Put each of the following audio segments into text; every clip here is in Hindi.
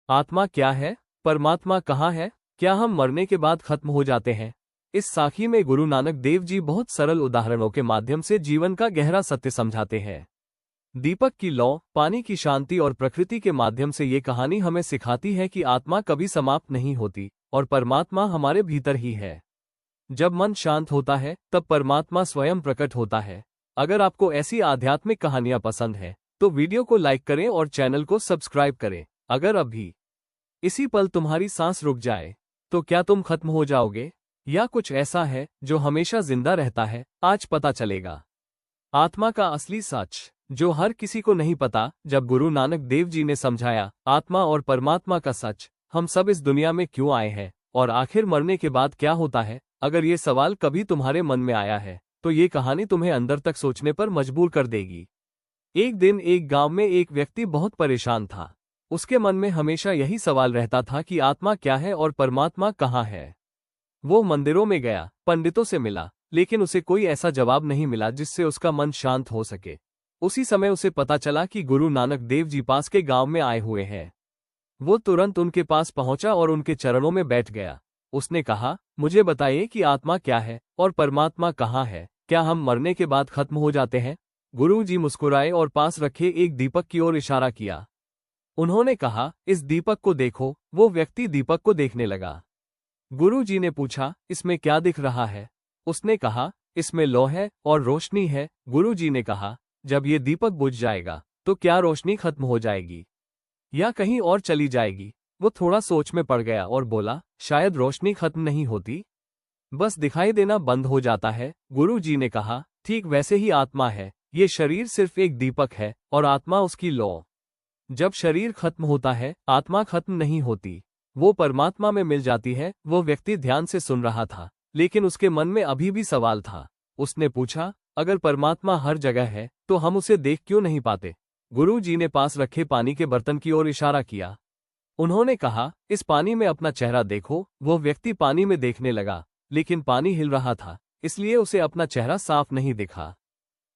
आत्मा क्या है? परमात्मा कहाँ है? क्या हम मरने के बाद खत्म हो जाते हैं? इस साखी में गुरु नानक देव जी बहुत सरल उदाहरणों के माध्यम से जीवन का गहरा सत्य समझाते हैं। दीपक की लौ, पानी की शांति और प्रकृति के माध्यम से ये कहानी हमें सिखाती है कि आत्मा कभी समाप्त नहीं होती और परमात्मा हमारे भीतर ही है। जब मन शांत होता है तब परमात्मा स्वयं प्रकट होता है। अगर आपको ऐसी आध्यात्मिक कहानियां पसंद है तो वीडियो को लाइक करें और चैनल को सब्सक्राइब करें। अगर अभी इसी पल तुम्हारी सांस रुक जाए तो क्या तुम खत्म हो जाओगे या कुछ ऐसा है जो हमेशा जिंदा रहता है? आज पता चलेगा आत्मा का असली सच, जो हर किसी को नहीं पता। जब गुरु नानक देव जी ने समझाया आत्मा और परमात्मा का सच, हम सब इस दुनिया में क्यों आए हैं और आखिर मरने के बाद क्या होता है, अगर ये सवाल कभी तुम्हारे मन में आया है तो ये कहानी तुम्हें अंदर तक सोचने पर मजबूर कर देगी। एक दिन एक गांव में एक व्यक्ति बहुत परेशान था। उसके मन में हमेशा यही सवाल रहता था कि आत्मा क्या है और परमात्मा कहाँ है। वो मंदिरों में गया, पंडितों से मिला, लेकिन उसे कोई ऐसा जवाब नहीं मिला जिससे उसका मन शांत हो सके। उसी समय उसे पता चला कि गुरु नानक देव जी पास के गांव में आए हुए हैं। वो तुरंत उनके पास पहुंचा और उनके चरणों में बैठ गया। उसने कहा, मुझे बताइए कि आत्मा क्या है और परमात्मा कहाँ है? क्या हम मरने के बाद खत्म हो जाते हैं? गुरु जी मुस्कुराए और पास रखे एक दीपक की ओर इशारा किया। उन्होंने कहा, इस दीपक को देखो। वो व्यक्ति दीपक को देखने लगा। गुरु जी ने पूछा, इसमें क्या दिख रहा है? उसने कहा, इसमें लौ है और रोशनी है। गुरु जी ने कहा, जब ये दीपक बुझ जाएगा तो क्या रोशनी खत्म हो जाएगी या कहीं और चली जाएगी? वो थोड़ा सोच में पड़ गया और बोला, शायद रोशनी खत्म नहीं होती, बस दिखाई देना बंद हो जाता है। गुरु जी ने कहा, ठीक वैसे ही आत्मा है। ये शरीर सिर्फ एक दीपक है और आत्मा उसकी लौ। जब शरीर खत्म होता है आत्मा खत्म नहीं होती, वो परमात्मा में मिल जाती है। वो व्यक्ति ध्यान से सुन रहा था, लेकिन उसके मन में अभी भी सवाल था। उसने पूछा, अगर परमात्मा हर जगह है तो हम उसे देख क्यों नहीं पाते? गुरु जी ने पास रखे पानी के बर्तन की ओर इशारा किया। उन्होंने कहा, इस पानी में अपना चेहरा देखो। वो व्यक्ति पानी में देखने लगा, लेकिन पानी हिल रहा था, इसलिए उसे अपना चेहरा साफ नहीं दिखा।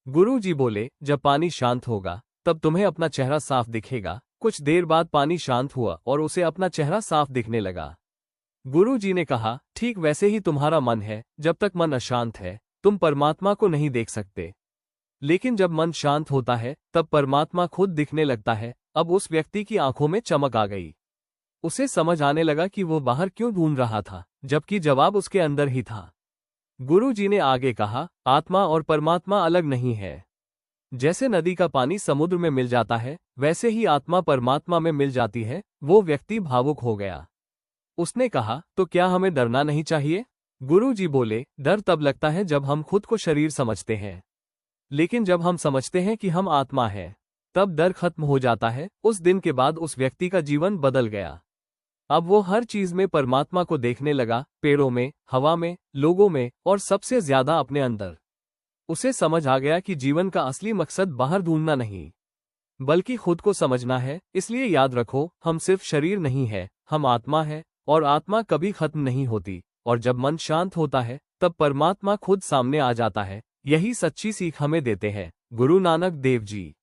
गुरु जी बोले, जब पानी शांत होगा तब तुम्हें अपना चेहरा साफ दिखेगा। कुछ देर बाद पानी शांत हुआ और उसे अपना चेहरा साफ दिखने लगा। गुरु जी ने कहा, ठीक वैसे ही तुम्हारा मन है। जब तक मन अशांत है तुम परमात्मा को नहीं देख सकते, लेकिन जब मन शांत होता है तब परमात्मा खुद दिखने लगता है। अब उस व्यक्ति की आंखों में चमक आ गई। उसे समझ आने लगा कि वो बाहर क्यों ढूंढ रहा था, जबकि जवाब उसके अंदर ही था। गुरु जी ने आगे कहा, आत्मा और परमात्मा अलग नहीं है। जैसे नदी का पानी समुद्र में मिल जाता है, वैसे ही आत्मा परमात्मा में मिल जाती है। वो व्यक्ति भावुक हो गया। उसने कहा, तो क्या हमें डरना नहीं चाहिए? गुरु जी बोले, डर तब लगता है जब हम खुद को शरीर समझते हैं, लेकिन जब हम समझते हैं कि हम आत्मा हैं, तब डर खत्म हो जाता है। उस दिन के बाद उस व्यक्ति का जीवन बदल गया। अब वो हर चीज में परमात्मा को देखने लगा, पेड़ों में, हवा में, लोगों में और सबसे ज्यादा अपने अंदर। उसे समझ आ गया कि जीवन का असली मकसद बाहर ढूंढना नहीं, बल्कि खुद को समझना है। इसलिए याद रखो, हम सिर्फ शरीर नहीं है, हम आत्मा है और आत्मा कभी खत्म नहीं होती। और जब मन शांत होता है तब परमात्मा खुद सामने आ जाता है। यही सच्ची सीख हमें देते हैं गुरु नानक देव जी।